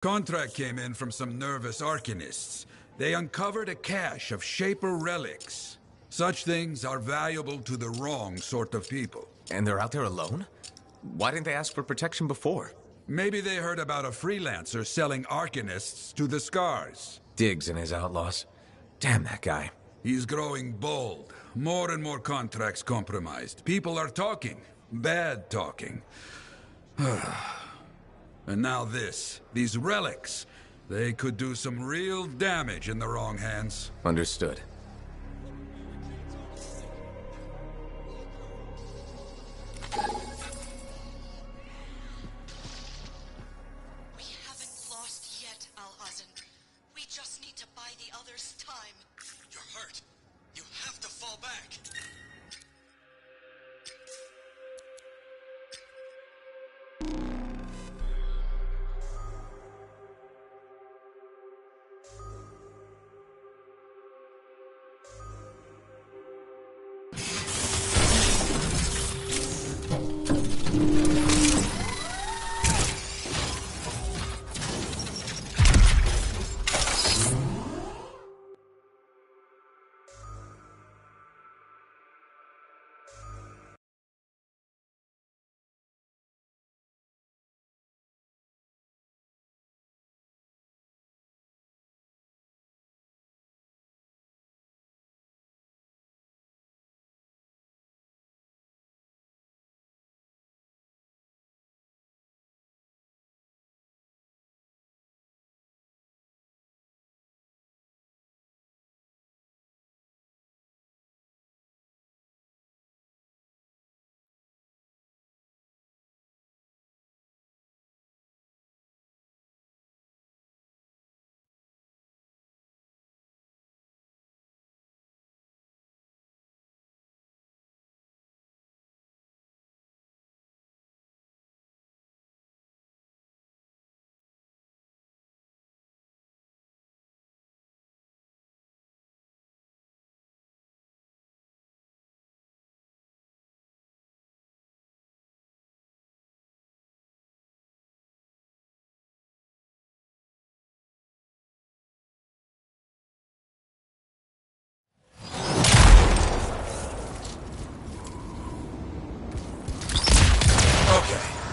Contract came in from some nervous arcanists. They uncovered a cache of Shaper relics. Such things are valuable to the wrong sort of people. And they're out there alone? Why didn't they ask for protection before? Maybe they heard about a freelancer selling arcanists to the Scars. Diggs and his outlaws. Damn that guy. He's growing bold. More and more contracts compromised. People are talking. Bad talking. And now this. These relics. They could do some real damage in the wrong hands. Understood.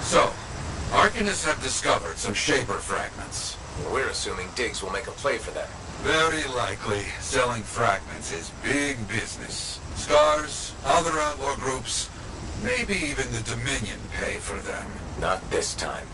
So, Arcanists have discovered some Shaper fragments. We're assuming Diggs will make a play for them. Very likely, selling fragments is big business. Scars, other outlaw groups, maybe even the Dominion pay for them. Not this time.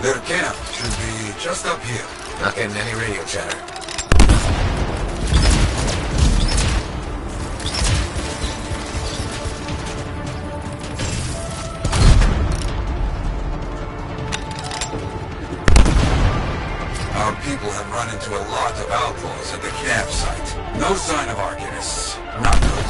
Their camp should be just up here. Not getting any radio chatter. Our people have run into a lot of outlaws at the campsite. No sign of Arcanists. Not good.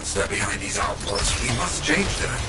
Step behind these outlaws. We must change that.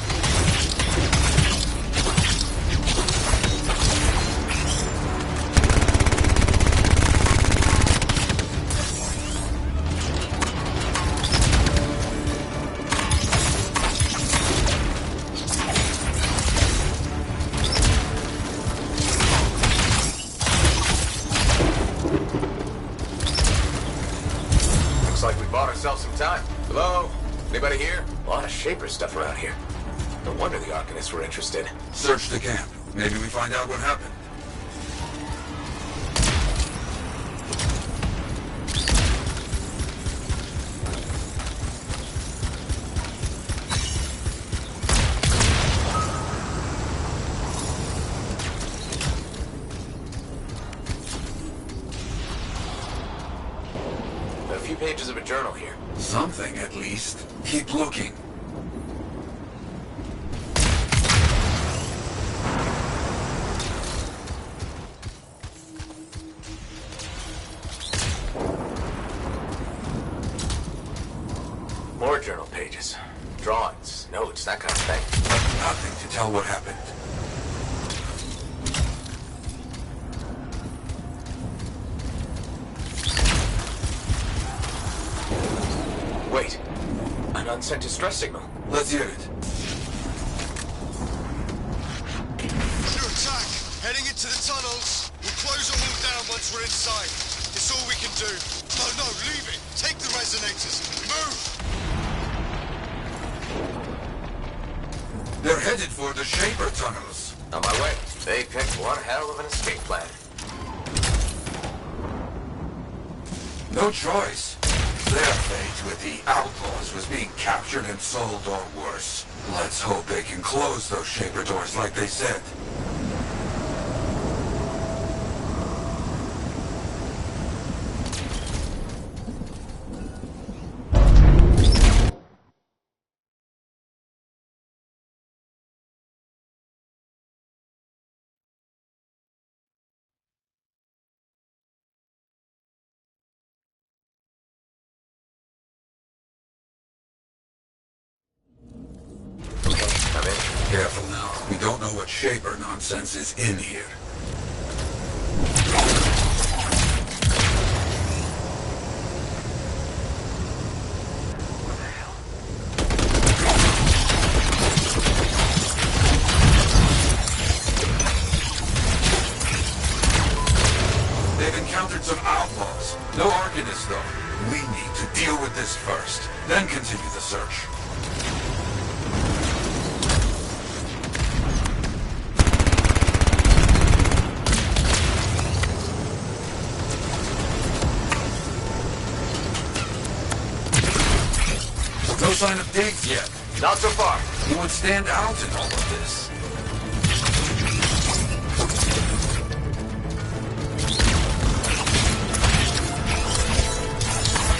Looks like we bought ourselves some time. Hello? Anybody here? A lot of Shaper stuff around here. No wonder the Arcanists were interested. Search the camp. Maybe we find out what happened. pages of a journal here. Something, at least. Keep looking. More journal pages. Drawings, notes, that kind of thing. Nothing to tell what happened. Wait. An unsent distress signal. Let's hear it. Under attack! Heading into the tunnels. We'll close them all down once we're inside. It's all we can do. No, leave it. Take the resonators. Move! They're headed for the Shaper tunnels. On my way. They picked one hell of an escape plan. No choice. Their fate with the Outlaws was being captured and sold or worse. Let's hope they can close those Shaper doors like they said. I'm in. Careful now. We don't know what Shaper nonsense is in here. They've encountered some outlaws. No Arcanists, though. We need to deal with this first, then continue the search. No sign of digs yet. Not so far. Who would stand out in all of this?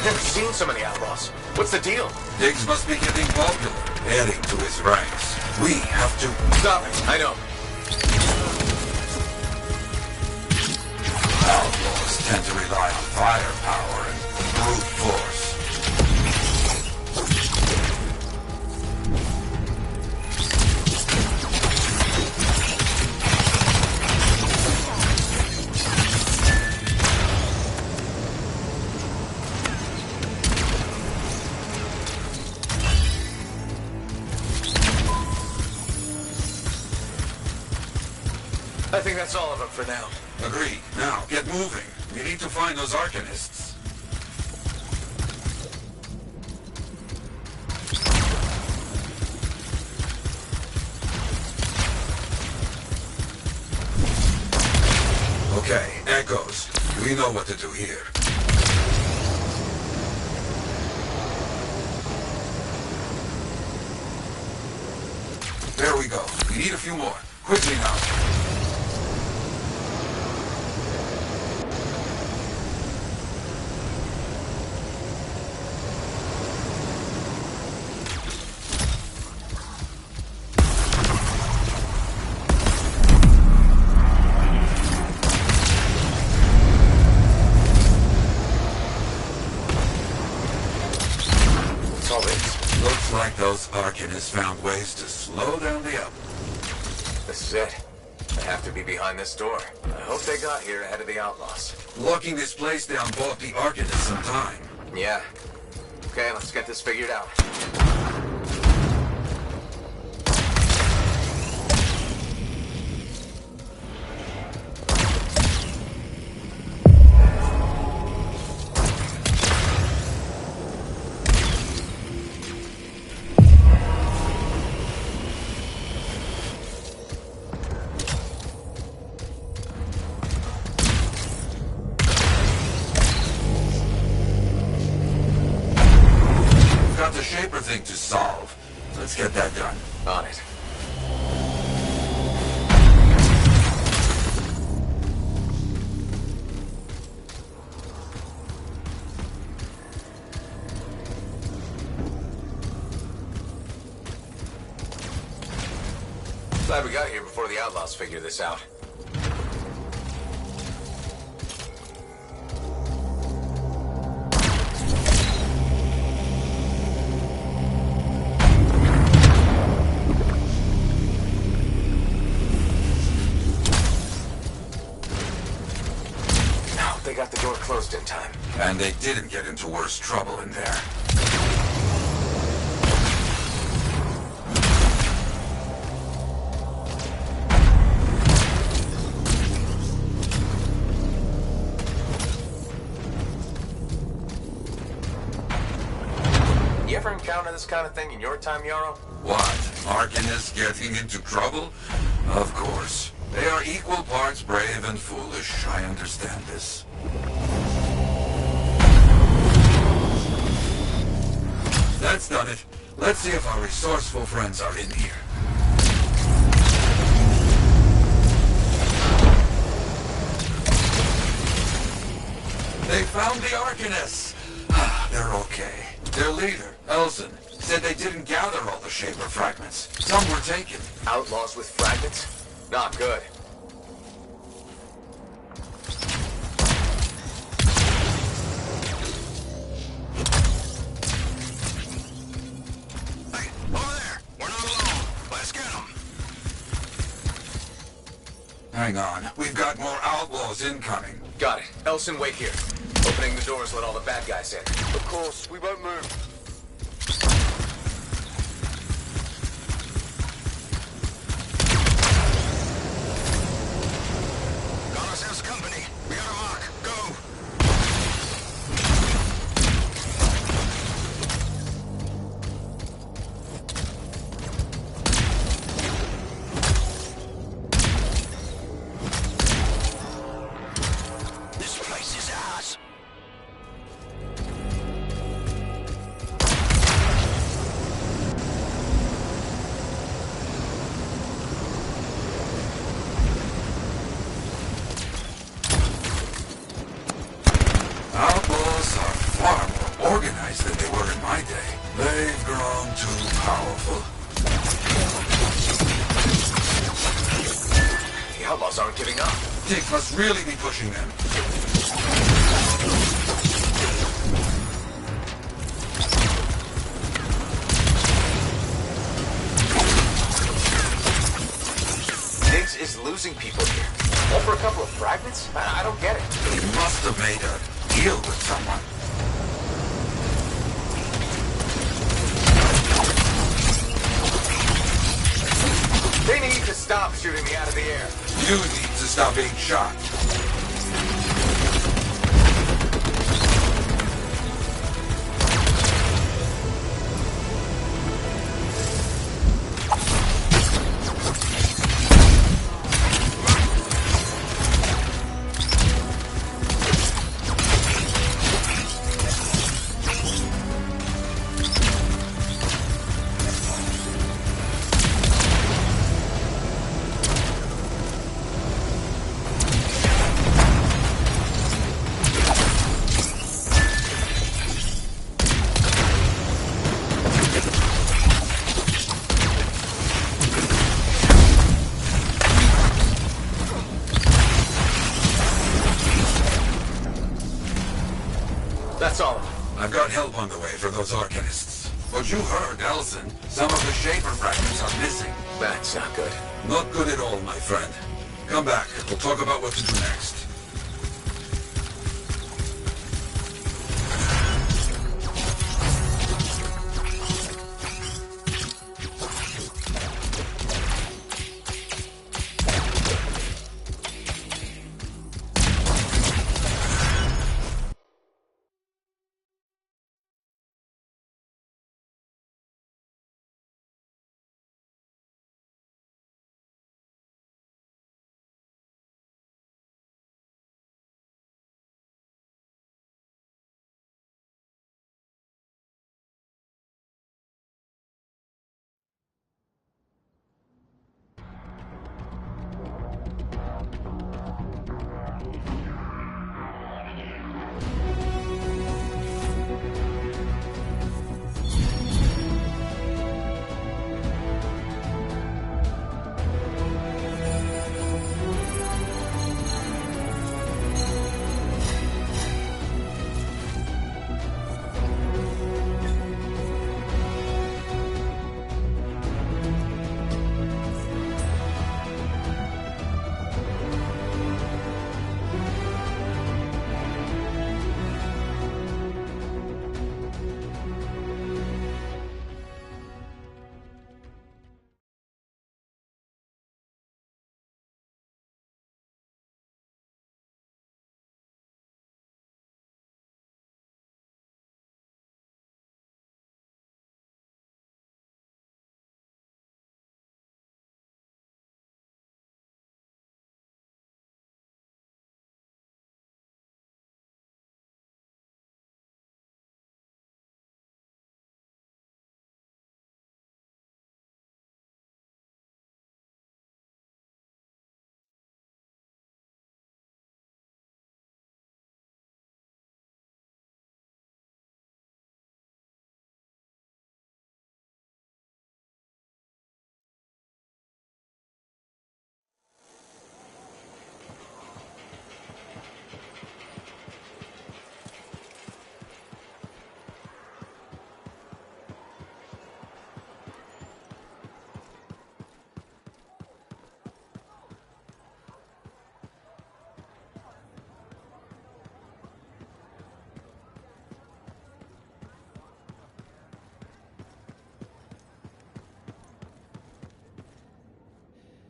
Never seen so many outlaws. What's the deal? Diggs must be getting popular, adding to his ranks. We have to... Stop it. I know. Outlaws tend to rely on firepower and brute force. I think that's all of them for now. Agreed. Now, get moving. We need to find those Arcanists. Okay, Echoes. We know what to do here. There we go. We need a few more. Quickly now. Looks like those Arcanists found ways to slow down the up. This is it. I have to be behind this door. I hope they got here ahead of the outlaws. Locking this place down bought the Arcanists some time. Yeah. Okay, let's get this figured out. Got the Shaper thing to solve. Let's get that done. On it. Glad we got here before the outlaws figure this out. They got the door closed in time. And they didn't get into worse trouble in there. You ever encounter this kind of thing in your time, Yarrow? What? Arcanists getting into trouble? Of course. They are equal parts brave and foolish. I understand this. That's done it. Let's see if our resourceful friends are in here. They found the Arcanists. They're okay. Their leader, Elson, said they didn't gather all the Shaper fragments. Some were taken. Outlaws with fragments? Not good. Hey, over there! We're not alone. Let's get them. Hang on. We've got more outlaws incoming. Got it. Elson, wait here. Opening the doors, let all the bad guys in. Of course, we won't move. Got ourselves company. We got a mark. Go. This place is ours. Outlaws are far more organized than they were in my day. They've grown too powerful. The outlaws aren't giving up. Dick must really be pushing them. Diggs is losing people here. All for a couple of fragments? I don't get it. He must have made a deal with someone. They need to stop shooting me out of the air. You need to stop being shot. That's all. I've got help on the way for those Arcanists. But you heard, Elson. Some of the Shaper fragments are missing. That's not good. Not good at all, my friend. Come back. We'll talk about what to do next.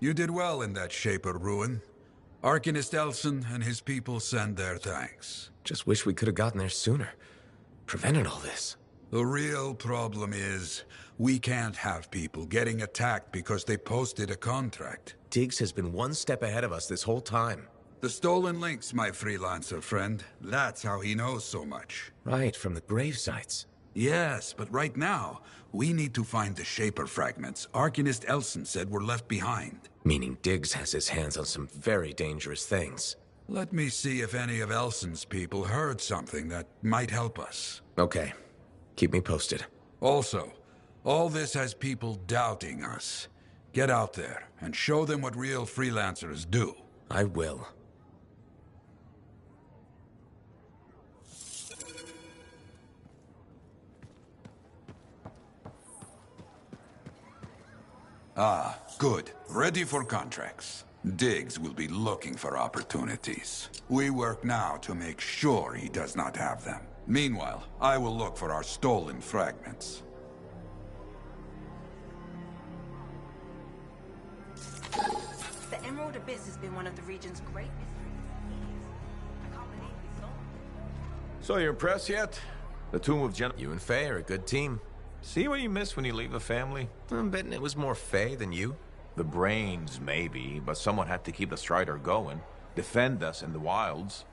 You did well in that Shaper ruin. Arcanist Elson and his people send their thanks. Just wish we could have gotten there sooner. Prevented all this. The real problem is, we can't have people getting attacked because they posted a contract. Diggs has been one step ahead of us this whole time. The stolen links, my freelancer friend. That's how he knows so much. Right, from the grave sites. Yes, but right now, we need to find the Shaper fragments Arcanist Elson said were left behind. Meaning Diggs has his hands on some very dangerous things. Let me see if any of Elson's people heard something that might help us. Okay. Keep me posted. Also, all this has people doubting us. Get out there and show them what real freelancers do. I will. Ah, good. Ready for contracts. Diggs will be looking for opportunities. We work now to make sure he does not have them. Meanwhile, I will look for our stolen fragments. The Emerald Abyss has been one of the region's great mysteries for years. I can't believe we solved it. So you impressed yet? The Tomb of Gen... You and Faye are a good team. See what you miss when you leave the family? I'm betting it was more Faye than you. The brains, maybe, but someone had to keep the Strider going. Defend us in the wilds.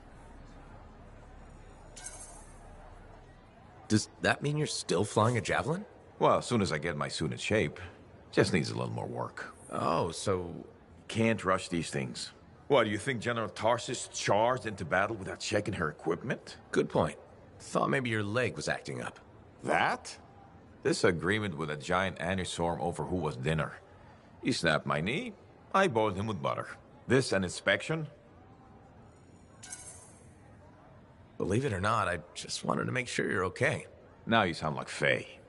Does that mean you're still flying a Javelin? Well, as soon as I get my suit in shape. Just needs a little more work. Oh, so... Can't rush these things. What, do you think General Tarsis charged into battle without checking her equipment? Good point. Thought maybe your leg was acting up. That? This agreement with a giant Anissorm over who was dinner. He snapped my knee, I boiled him with butter. This an inspection? Believe it or not, I just wanted to make sure you're okay. Now you sound like Faye.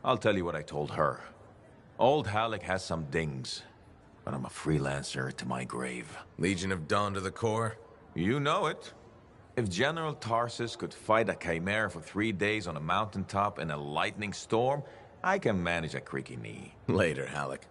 I'll tell you what I told her. Old Halleck has some dings, but I'm a freelancer to my grave. Legion of Dawn to the core? You know it. If General Tarsis could fight a chimera for 3 days on a mountaintop in a lightning storm, I can manage a creaky knee. Later, Halleck.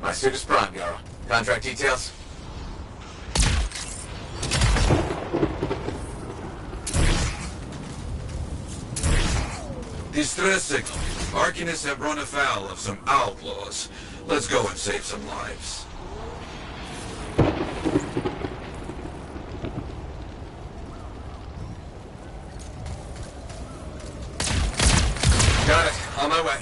My suit is prime, Yarrow. Contract details? Distress signal. Arcanists have run afoul of some outlaws. Let's go and save some lives. Got it. On my way.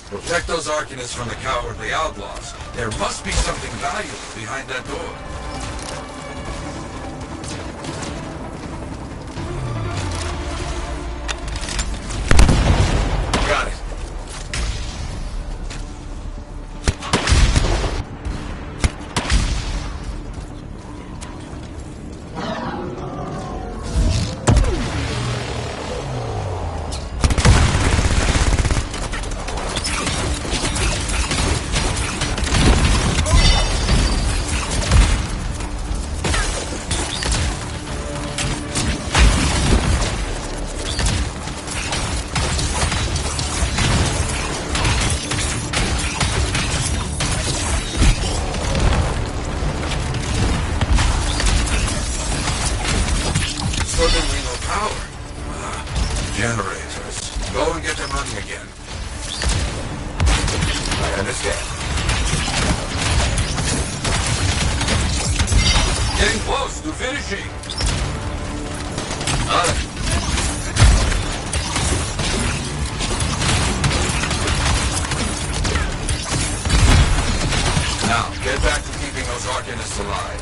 Protect those Arcanists from the cowardly outlaws. There must be something valuable behind that door. Got it. Suddenly no power. Generators. Go and get them running again. I understand. Getting close to finishing. On it. Now, get back to keeping those Arcanists alive.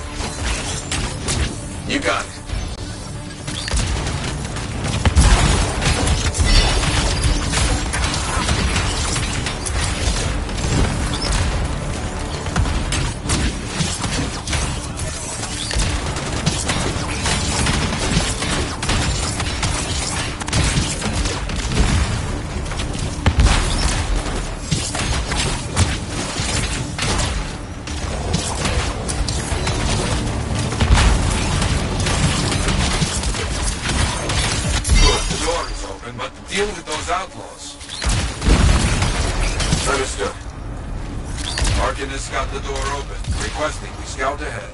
You got it. But deal with those outlaws. Understood. Arcanist got the door open, requesting we scout ahead.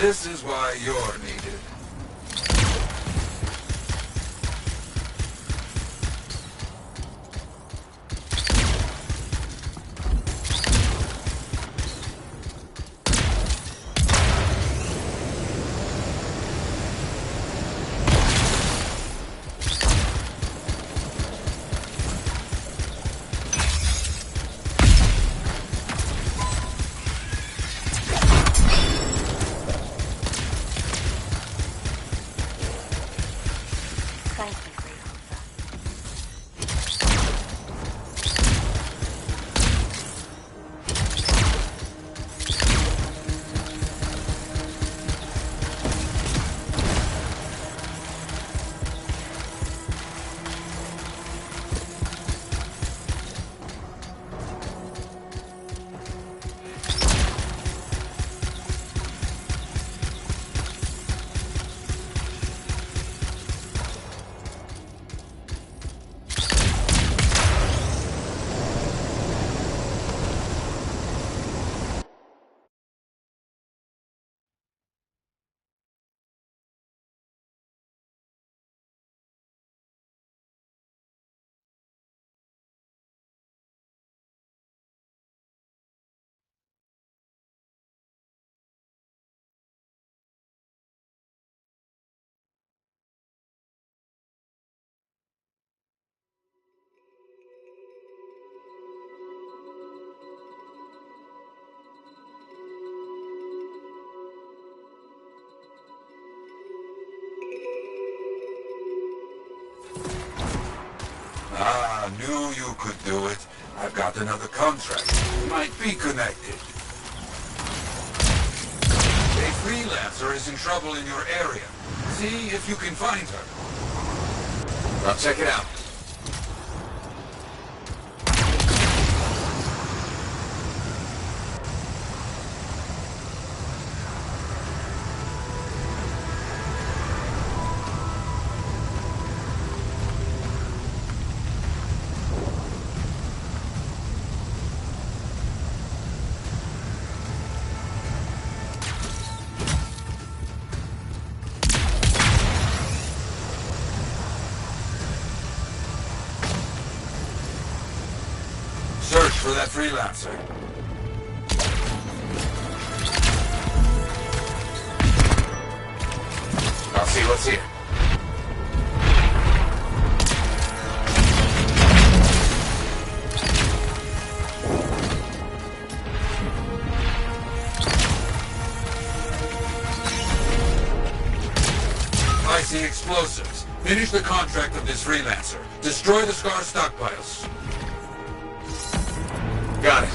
This is why you're needed. Thank you, Great Hunter. Knew you could do it. I've got another contract. Might be connected. A freelancer is in trouble in your area. See if you can find her. I'll check it out. that freelancer. I'll see what's here. I see explosives. Finish the contract of this freelancer. Destroy the Scar stockpiles. Got it.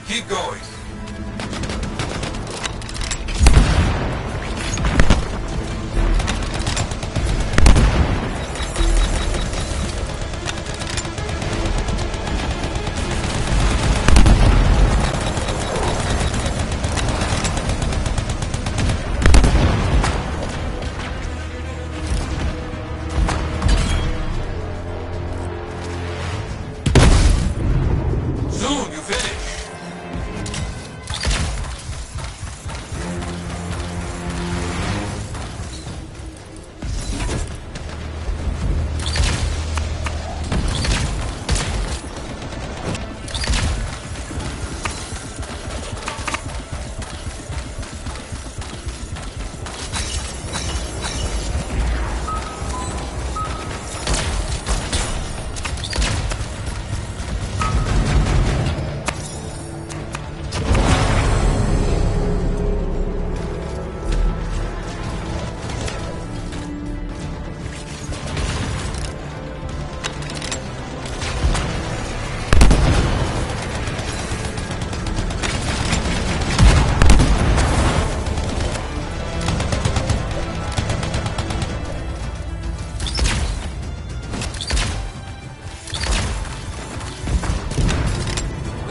Keep going. Soon you finish.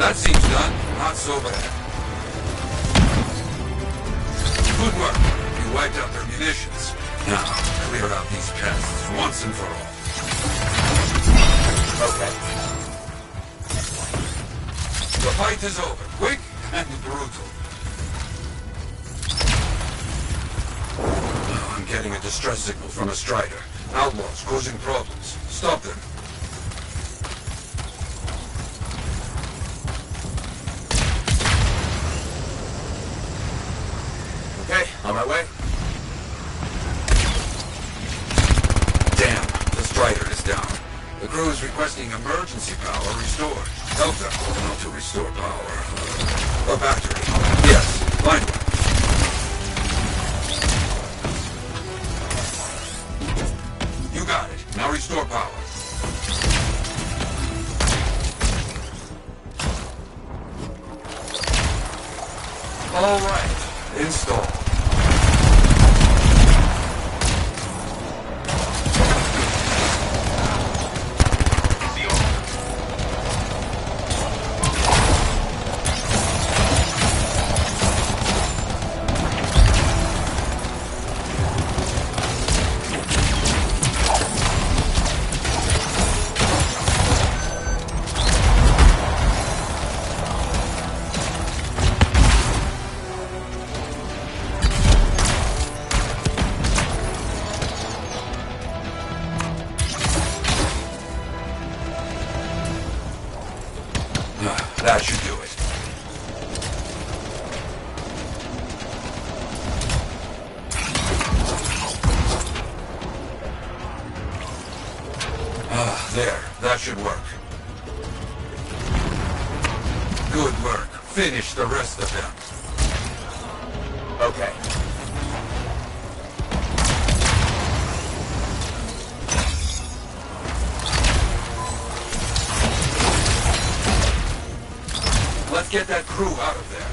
That seems done. Not so bad. Good work. You wiped out their munitions. Now, clear out these pests once and for all. Okay. The fight is over. Quick and brutal. Oh, I'm getting a distress signal from a Strider. Outlaws causing problems. Stop them. Okay, on my way. Damn, the Strider is down. The crew is requesting emergency power restored. Help them not to restore power. A battery. Yes, find one. You got it. Now restore power. All right. Install. That should do it. There. That should work. Good work. Finish the rest of them. Okay. Let's get that crew out of there.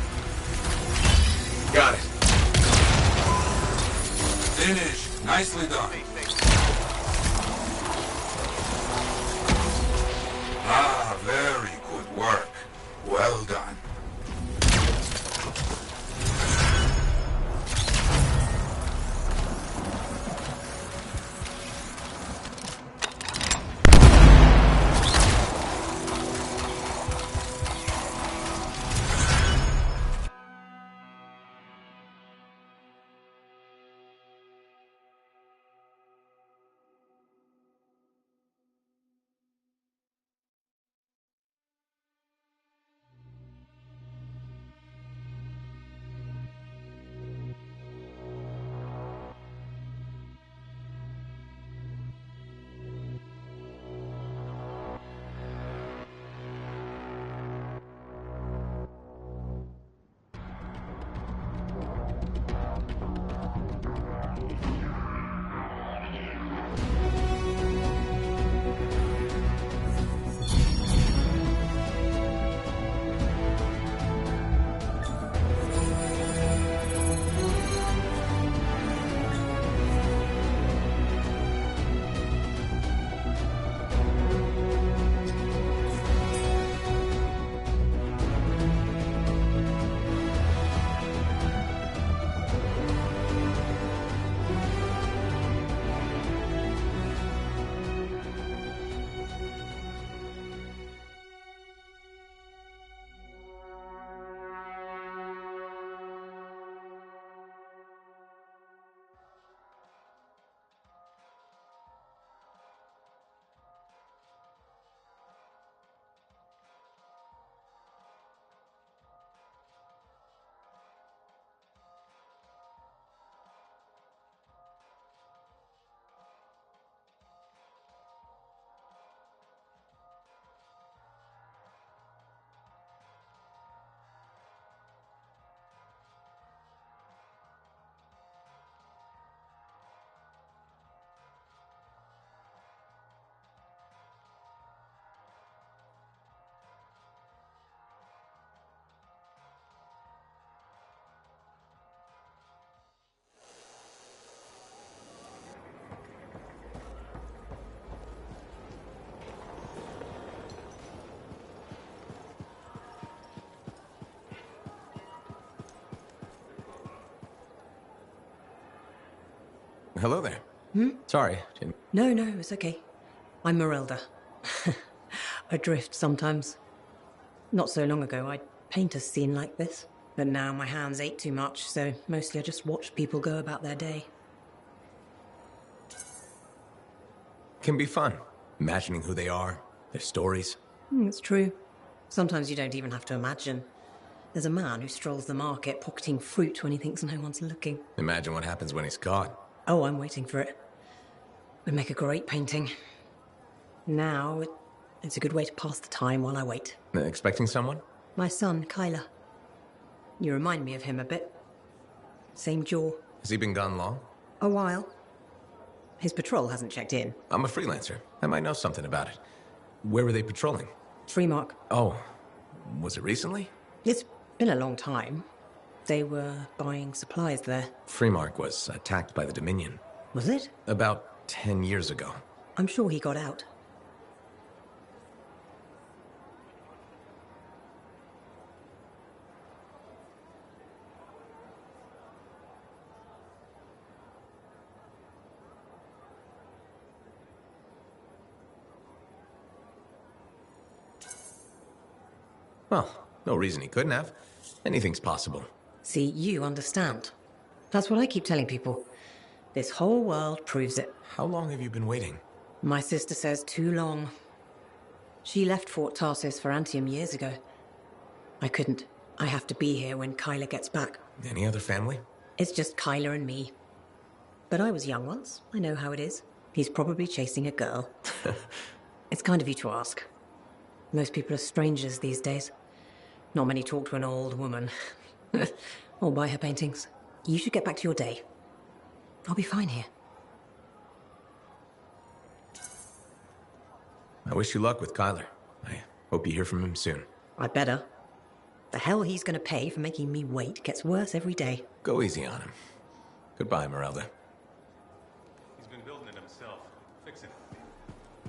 Got it. Finish. Nicely done. Ah, very good work. Well done. Hello there. Sorry. Didn't... No, it's okay. I'm Merelda. I drift sometimes. Not so long ago, I'd paint a scene like this. But now my hands ache too much, so mostly I just watch people go about their day. Can be fun. Imagining who they are, their stories. It's true. Sometimes you don't even have to imagine. There's a man who strolls the market, pocketing fruit when he thinks no one's looking. Imagine what happens when he's caught. Oh, I'm waiting for it. Would make a great painting. Now, it's a good way to pass the time while I wait. Expecting someone? My son, Kyler. You remind me of him a bit. Same jaw. Has he been gone long? A while. His patrol hasn't checked in. I'm a freelancer. I might know something about it. Where were they patrolling? Freemark. Oh, was it recently? It's been a long time. They were buying supplies there. Freemark was attacked by the Dominion. Was it? About 10 years ago. I'm sure he got out. Well, no reason he couldn't have. Anything's possible. See, you understand. That's what I keep telling people. This whole world proves it. How long have you been waiting? My sister says too long. She left Fort Tarsis for Anthem years ago. I couldn't. I have to be here when Kyler gets back. Any other family? It's just Kyler and me. But I was young once. I know how it is. He's probably chasing a girl. It's kind of you to ask. Most people are strangers these days. Not many talk to an old woman. Or buy her paintings. You should get back to your day. I'll be fine here. I wish you luck with Kyler. I hope you hear from him soon. I'd better. The hell he's gonna pay for making me wait gets worse every day. Go easy on him. Goodbye, Merelda.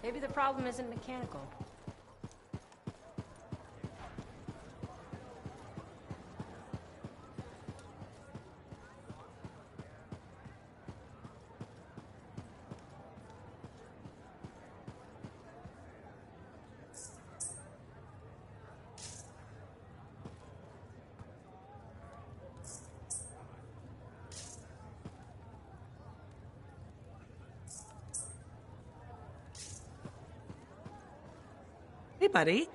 Maybe the problem isn't mechanical. Hey, buddy.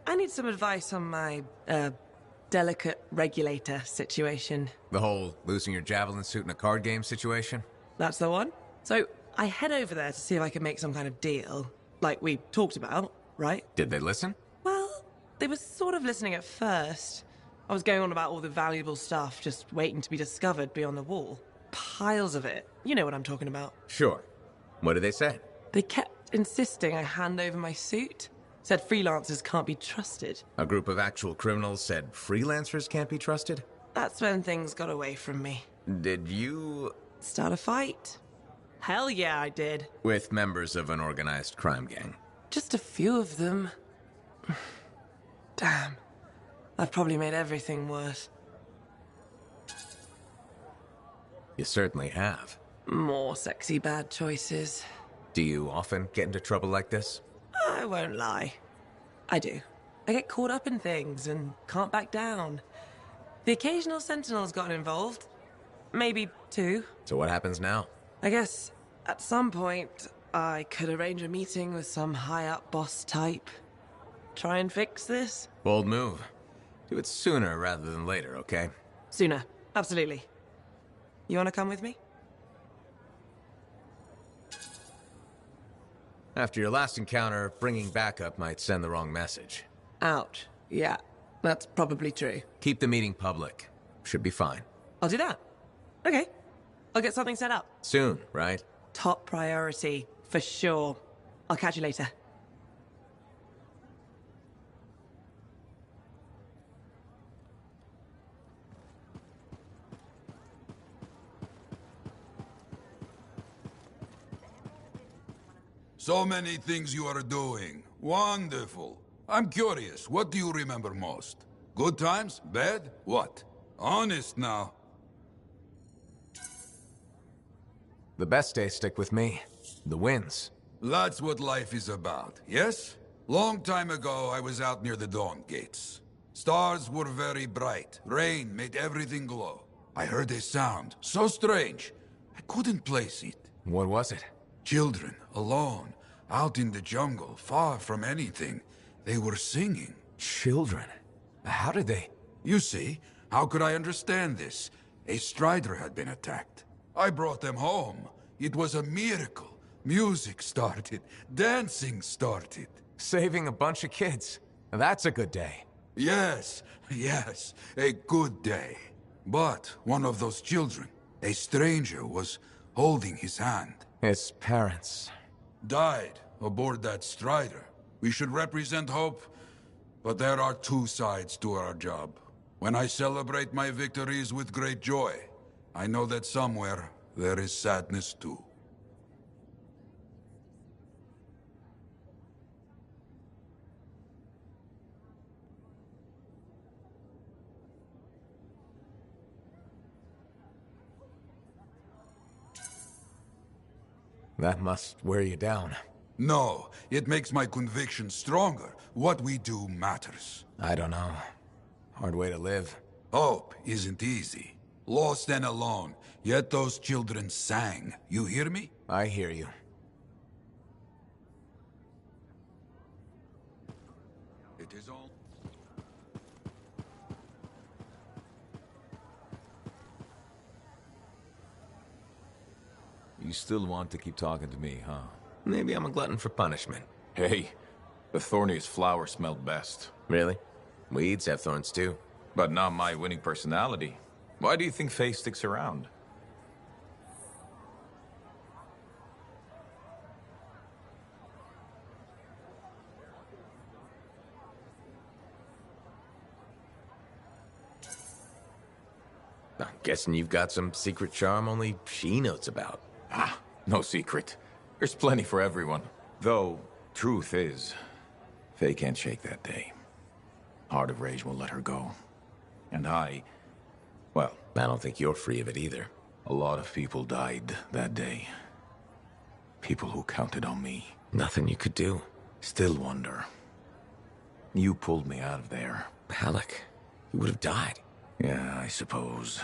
I need some advice on my, delicate regulator situation. The whole losing your javelin suit in a card game situation? That's the one. So, I head over there to see if I can make some kind of deal. Like we talked about, right? Did they listen? Well, they were sort of listening at first. I was going on about all the valuable stuff just waiting to be discovered beyond the wall. Piles of it. You know what I'm talking about. Sure. What did they say? They kept insisting I hand over my suit. Said freelancers can't be trusted. A group of actual criminals said freelancers can't be trusted? That's when things got away from me. Did you... Start a fight? Hell yeah, I did. With members of an organized crime gang? Just a few of them. Damn. I've probably made everything worse. You certainly have. More sexy bad choices. Do you often get into trouble like this? I won't lie. I do. I get caught up in things and can't back down. The occasional Sentinel's gotten involved. Maybe two. So what happens now? I guess at some point I could arrange a meeting with some high-up boss type. Try and fix this. Bold move. Do it sooner rather than later, okay? Sooner. Absolutely. You want to come with me? After your last encounter, bringing backup might send the wrong message. Ouch. Yeah, that's probably true. Keep the meeting public. Should be fine. I'll do that. Okay. I'll get something set up. Soon, right? Top priority, for sure. I'll catch you later. So many things you are doing. Wonderful. I'm curious, what do you remember most? Good times? Bad? What? Honest now. The best days stick with me. The wins. That's what life is about, yes? Long time ago, I was out near the Dawn Gates. Stars were very bright. Rain made everything glow. I heard a sound, so strange. I couldn't place it. What was it? Children, alone, out in the jungle, far from anything. They were singing. Children? How did they... You see, how could I understand this? A strider had been attacked. I brought them home. It was a miracle. Music started. Dancing started. Saving a bunch of kids. That's a good day. Yes, yes, a good day. But one of those children, a stranger, was holding his hand. His parents. Died aboard that strider. We should represent hope, but there are two sides to our job. When I celebrate my victories with great joy, I know that somewhere there is sadness too. That must wear you down. No, it makes my conviction stronger. What we do matters. I don't know. Hard way to live. Hope isn't easy. Lost and alone, yet those children sang. You hear me? I hear you. It is all... You still want to keep talking to me, huh? Maybe I'm a glutton for punishment. Hey, the thorniest flower smelled best. Really? Weeds have thorns too. But not my winning personality. Why do you think Faye sticks around? I'm guessing you've got some secret charm only she knows about. Ah, no secret. There's plenty for everyone. Though, truth is, Faye can't shake that day. Heart of Rage won't let her go. And well, I don't think you're free of it either. a lot of people died that day. People who counted on me. Nothing you could do. Still wonder. You pulled me out of there. Alec, you would have died. Yeah, I suppose.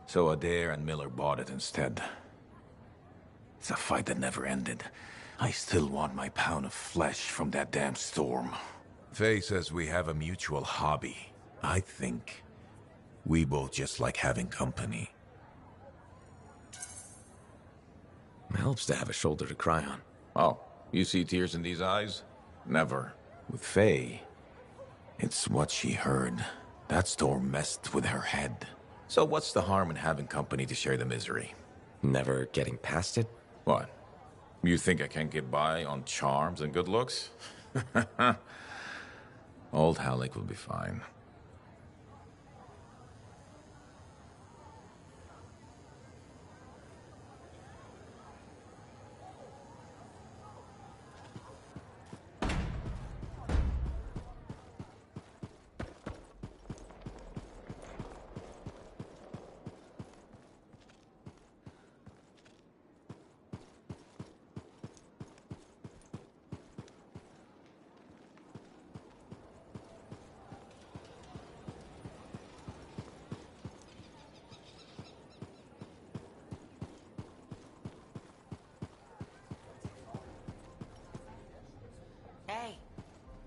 So Adair and Miller bought it instead. It's a fight that never ended. I still want my pound of flesh from that damn storm. Faye says we have a mutual hobby. I think we both just like having company. It helps to have a shoulder to cry on. Oh, you see tears in these eyes? Never. With Faye, it's what she heard. That storm messed with her head. So what's the harm in having company to share the misery? Never getting past it? What? You think I can get by on charms and good looks? Old Halleck will be fine.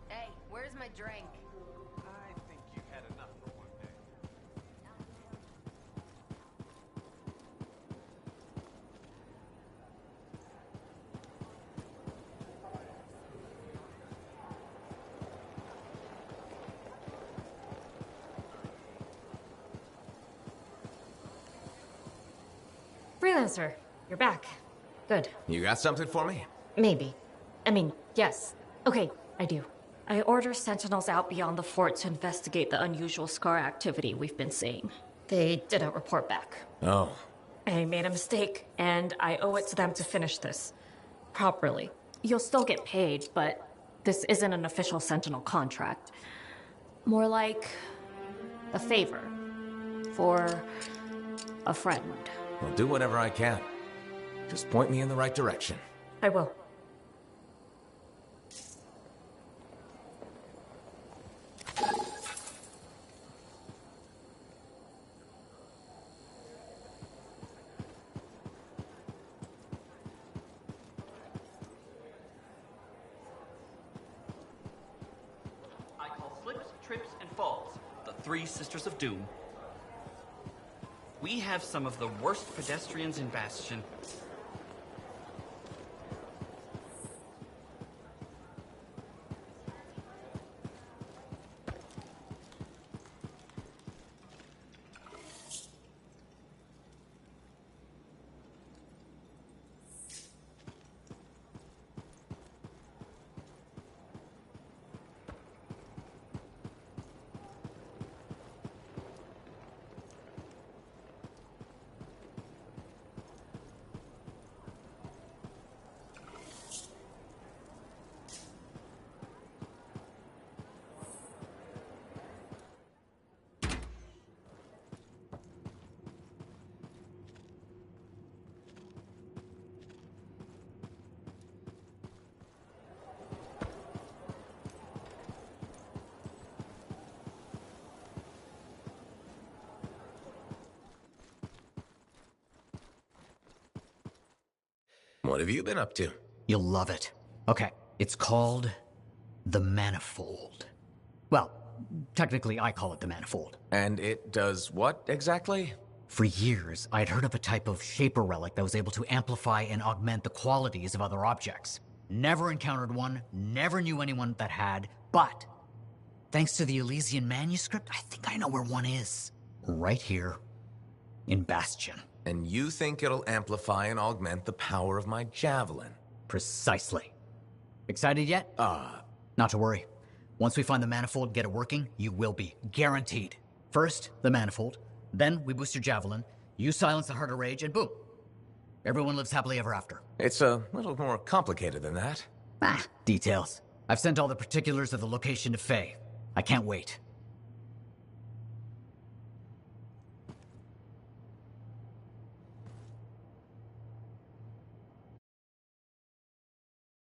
Hey, where's my drink? I think you've had enough for one day. Freelancer, you're back. Good. You got something for me? Maybe. I mean, yes. Okay, I do. I order sentinels out beyond the fort to investigate the unusual Scar activity we've been seeing. They didn't report back. Oh. I made a mistake, and I owe it to them to finish this properly. You'll still get paid, but this isn't an official sentinel contract. More like a favor for a friend. I'll do whatever I can. Just point me in the right direction. I will. I call slips, trips, and falls the Three Sisters of Doom. We have some of the worst pedestrians in Bastion. What have you been up to? You'll love it. Okay, it's called the Manifold. Well, technically I call it the Manifold. And it does what exactly? For years, I'd heard of a type of Shaper relic that was able to amplify and augment the qualities of other objects. Never encountered one, never knew anyone that had, but thanks to the Elysian manuscript, I think I know where one is. Right here in Bastion. And you think it'll amplify and augment the power of my javelin? Precisely. Excited yet? Not to worry. Once we find the Manifold and get it working, you will be. Guaranteed. First, the Manifold. Then we boost your javelin. You silence the Heart of Rage, and boom. Everyone lives happily ever after. It's a little more complicated than that. Ah, details. I've sent all the particulars of the location to Faye. I can't wait.